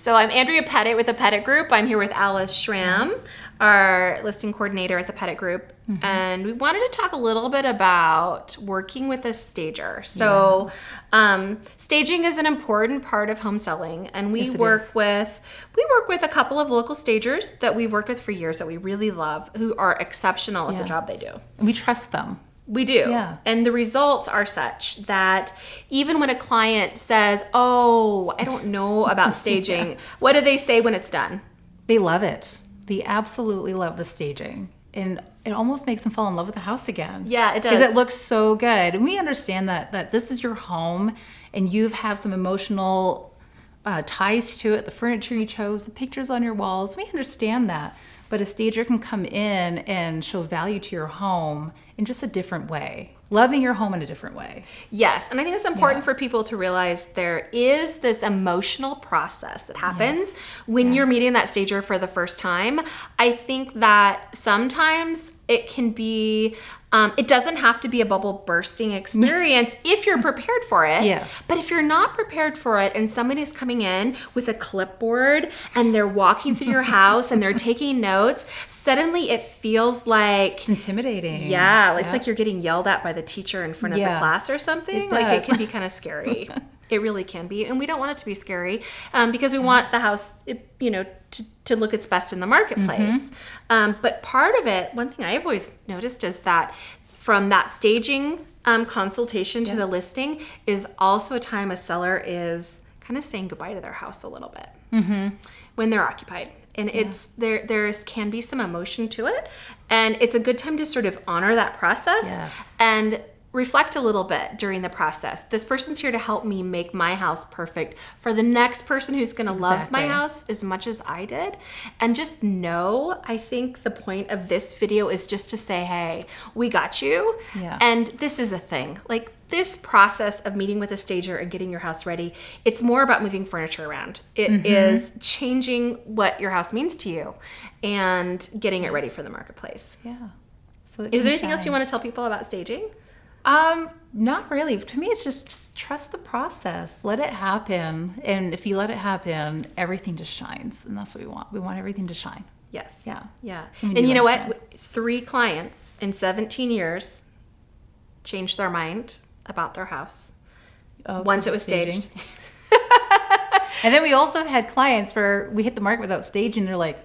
So I'm Andrea Pettitt with the Pettitt Group. I'm here with Alice Schramm, our listing coordinator at the Pettitt Group. And we wanted to talk a little bit about working with a stager. So staging is an important part of home selling, and we work with a couple of local stagers that we've worked with for years that we really love, who are exceptional at the job they do. We trust them. We do. Yeah. And the results are such that even when a client says, oh, I don't know about staging, what do they say when it's done? They love it. They absolutely love the staging. And it almost makes them fall in love with the house again. Yeah, it does. Because it looks so good. And we understand that this is your home and you have some emotional ties to it, the furniture you chose, the pictures on your walls. We understand that. But a stager can come in and show value to your home in just a different way, loving your home in a different way. Yes, and I think it's important for people to realize there is this emotional process that happens when you're meeting that stager for the first time. I think that sometimes it can be, it doesn't have to be a bubble bursting experience if you're prepared for it. Yes. But if you're not prepared for it and somebody's coming in with a clipboard and they're walking through your house and they're taking notes, suddenly it feels like... It's intimidating. Yeah, it's like you're getting yelled at by the teacher in front of the class or something. Like it can be kind of scary. It really can be. And we don't want it to be scary because we want the house, to look its best in the marketplace. But part of it, one thing I've always noticed is that from that staging consultation to the listing is also a time a seller is kind of saying goodbye to their house a little bit when they're occupied. And it's there can be some emotion to it. And it's a good time to sort of honor that process and reflect a little bit during the process. This person's here to help me make my house perfect for the next person who's going to love my house as much as I did. And just know, I think the point of this video is just to say, hey, we got you. Yeah. And this is a thing. Like this process of meeting with a stager and getting your house ready, it's more about moving furniture around. It is changing what your house means to you and getting it ready for the marketplace. Yeah. So is there anything else you want to tell people about staging? Not really. To me, it's just trust the process. Let it happen. And if you let it happen, everything just shines. And that's what we want. We want everything to shine. Yes. Yeah. Yeah. And you know what? 3 clients in 17 years changed their mind about their house once it was staged. And then we also had clients where we hit the market without staging. They're like,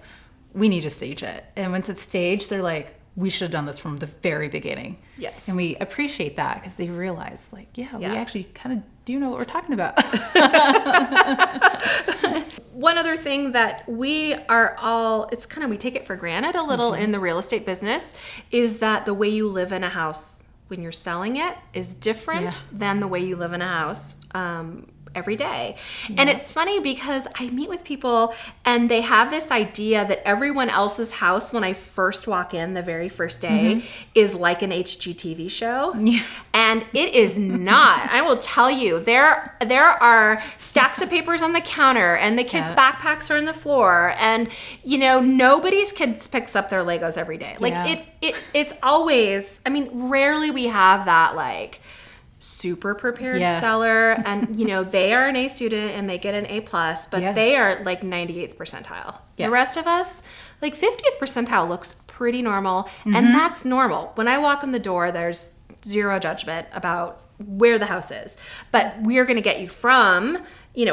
we need to stage it. And once it's staged, they're like, we should have done this from the very beginning. Yes. And we appreciate that because they realize, like, we actually kind of do know what we're talking about. One other thing that we take it for granted a little in the real estate business is that the way you live in a house when you're selling it is different than the way you live in a house every day. And it's funny because I meet with people and they have this idea that everyone else's house when I first walk in the very first day is like an HGTV show. And it is not. I will tell you, there are stacks of papers on the counter and the kids' backpacks are on the floor, and nobody's kids picks up their Legos every day. Like it's always, rarely we have that like super prepared seller, and they are an A student and they get an A+, but they are like 98th percentile. The rest of us, like 50th percentile looks pretty normal, and that's normal. When I walk in the door, there's zero judgment about where the house is, but we're going to get you from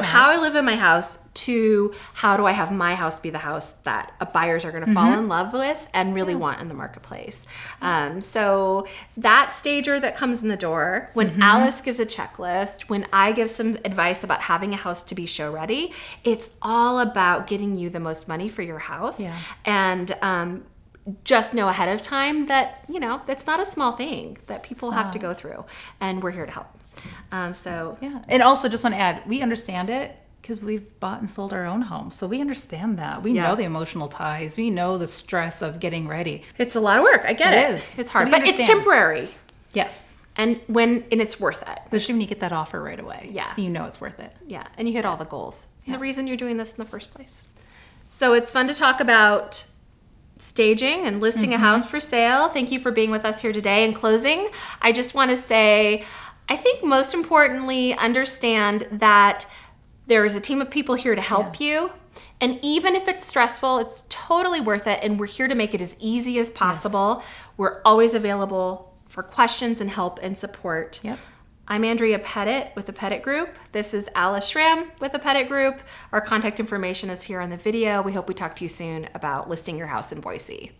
how I live in my house to how do I have my house be the house that buyers are going to fall in love with and really want in the marketplace. So that stager that comes in the door, when Alice gives a checklist, when I give some advice about having a house to be show ready, it's all about getting you the most money for your house. And just know ahead of time that, that's not a small thing that people have to go through, and we're here to help. And also just want to add, we understand it because we've bought and sold our own home. So we understand that. We know the emotional ties. We know the stress of getting ready. It's a lot of work. I get it. It is. It's hard, but it's temporary. Yes. And it's worth it. Especially when you get that offer right away. Yeah. So you know it's worth it. Yeah. And you hit all the goals. The reason you're doing this in the first place. So it's fun to talk about staging and listing a house for sale. Thank you for being with us here today. In closing, I just want to say, I think most importantly, understand that There is a team of people here to help you. And even if it's stressful, it's totally worth it. And we're here to make it as easy as possible. Yes. We're always available for questions and help and support. Yep. I'm Andrea Pettitt with the Pettitt Group. This is Alice Schramm with the Pettitt Group. Our contact information is here on the video. We hope we talk to you soon about listing your house in Boise.